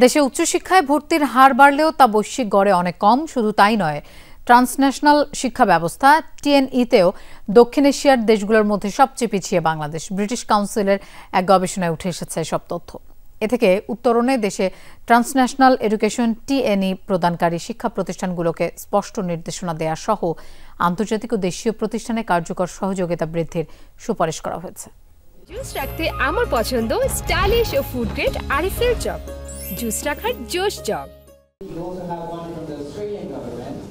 দেশে উচ্চশিক্ষায় ভর্তির হার বাড়লেও তা বৈশ্বিক গড়ে অনেক কম। শুধু তাই নয়, ট্রান্সন্যাশনাল শিক্ষা ব্যবস্থা টিএনইতেও দক্ষিণ এশিয়ার দেশগুলোর মধ্যে সবচেয়ে পিছিয়ে বাংলাদেশ। ব্রিটিশ কাউন্সিলের এক গবেষণায় উঠে এসেছে এসব তথ্য। এ থেকে উত্তরণে দেশে ট্রান্সন্যাশনাল এডুকেশন টিএনই প্রদানকারী শিক্ষা প্রতিষ্ঠানগুলোকে স্পষ্ট নির্দেশনা দেয়া সহ আন্তর্জাতিক ও দেশীয় প্রতিষ্ঠানে কার্যকর সহযোগিতা বৃদ্ধির সুপারিশ করা হয়েছে। জুস রাখতে আমার পছন্দ স্টাইলিশ ও ফুড গ্রেড আরএফএল চক। জুস রাখার জোশ চক।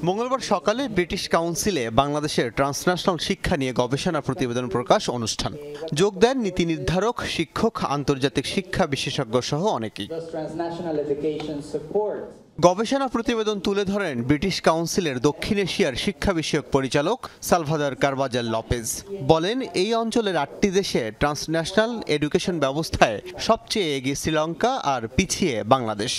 মঙ্গলবার সকালে ব্রিটিশ কাউন্সিলে বাংলাদেশের ট্রান্সন্যাশনাল শিক্ষা নিয়ে গবেষণা প্রতিবেদন প্রকাশ অনুষ্ঠান। যোগ দেন নীতি নির্ধারক, শিক্ষক, আন্তর্জাতিক শিক্ষা বিশেষজ্ঞ সহ অনেকেই। গবেষণা প্রতিবেদন তুলে ধরেন ব্রিটিশ কাউন্সিলের দক্ষিণ এশিয়ার শিক্ষা বিষয়ক পরিচালক সালভাদর কারবাজাল লপেজ। বলেন, এই অঞ্চলের 8টি দেশে ট্রান্সন্যাশনাল এডুকেশন ব্যবস্থায় সবচেয়ে এগিয়ে শ্রীলঙ্কা আর পিছিয়ে বাংলাদেশ।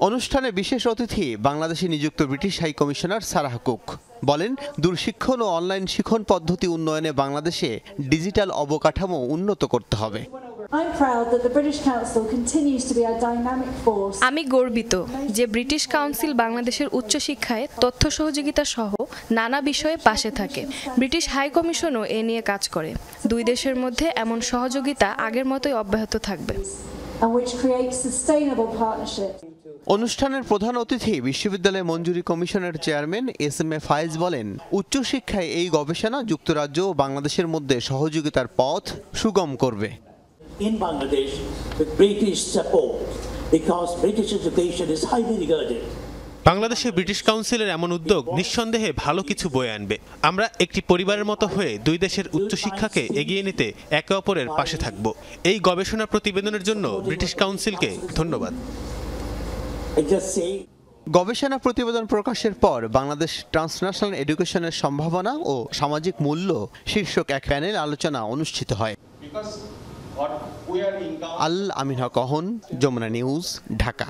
অনুষ্ঠানে বিশেষ অতিথি বাংলাদেশে নিযুক্ত British high commissioner Sarah Cook বলেন, দূরশিক্ষণ ও অনলাইন শিক্ষণ পদ্ধতি উন্নয়নে বাংলাদেশে ডিজিটাল অবকাঠামো উন্নত করতে হবে। আমি গর্বিত যে ব্রিটিশ কাউন্সিল বাংলাদেশের উচ্চশিক্ষায় তথ্য সহযোগিতা সহ নানা বিষয়ে পাশে থাকে। ব্রিটিশ হাই কমিশনও এ নিয়ে কাজ করে। দুই দেশের মধ্যে এমন সহযোগিতা আগের মতোই অব্যাহত থাকবে। অনুষ্ঠানের প্রধান অতিথি বিশ্ববিদ্যালয় মঞ্জুরি কমিশনের চেয়ারম্যান এস.এম.এ. ফায়েজ বলেন, উচ্চশিক্ষায় এই গবেষণা যুক্তরাজ্য ও বাংলাদেশের মধ্যে সহযোগিতার পথ সুগম করবে। In Bangladesh, with British support, because British education is highly regarded. বাংলাদেশে ব্রিটিশ কাউন্সিলের এমন উদ্যোগ নিঃসন্দেহে ভালো কিছু বয়ে আনবে। আমরা একটি পরিবারের মতো হয়ে দুই দেশের উচ্চশিক্ষাকে এগিয়ে নিতে একে অপরের পাশে থাকব। এই গবেষণা প্রতিবেদনের জন্য ব্রিটিশ কাউন্সিলকে ধন্যবাদ। গবেষণা প্রতিবেদন প্রকাশের পর বাংলাদেশ ট্রান্সন্যাশনাল এডুকেশনের সম্ভাবনা ও সামাজিক মূল্য শীর্ষক এক প্যানেল আলোচনা অনুষ্ঠিত হয়। আল আমিন হক অহন, যমুনা নিউজ, ঢাকা।